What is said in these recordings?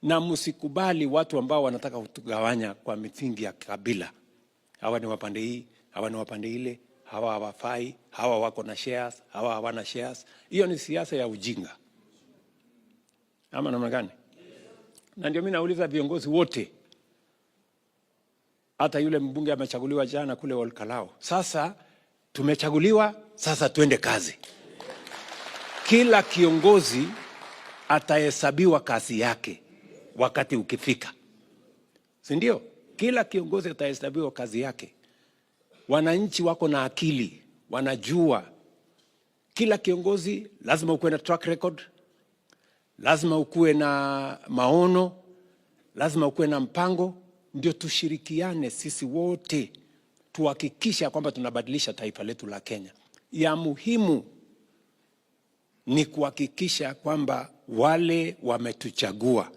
na msikubali watu ambao wanataka kutugawanya kwa misingi ya kabila. Hawa ni wapande hii, hawa ni wapande ile, hawa hawafai, hawa wako na shares, hawa hawana shares. Hiyo ni siasa ya ujinga. Ama namna gani? Na ndio mimi nauliza viongozi wote, hata yule mbunge amechaguliwa jana kule Olkalao. Sasa tumechaguliwa, sasa tuende kazi. Kila kiongozi atahesabiwa kazi yake wakati ukifika. Si ndio? Kila kiongozi atahesabiwa kazi yake. Wananchi wako na akili, wanajua kila kiongozi lazima ukuwe na track record, lazima ukuwe na maono, lazima ukuwe na mpango. Ndio tushirikiane sisi wote tuhakikisha kwamba tunabadilisha taifa letu la Kenya. Ya muhimu ni kuhakikisha kwamba wale wametuchagua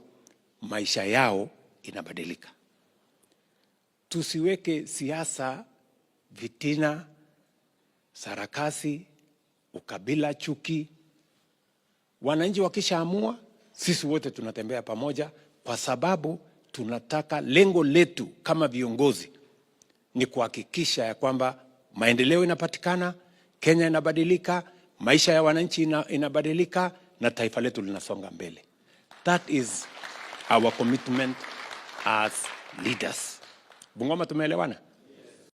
maisha yao inabadilika. Tusiweke siasa, vitina, sarakasi, ukabila, chuki. Wananchi wakishaamua, sisi wote tunatembea pamoja, kwa sababu tunataka, lengo letu kama viongozi ni kuhakikisha ya kwamba maendeleo inapatikana, Kenya inabadilika, maisha ya wananchi inabadilika, na taifa letu linasonga mbele. That is our commitment as leaders. Bungoma, tumeelewana?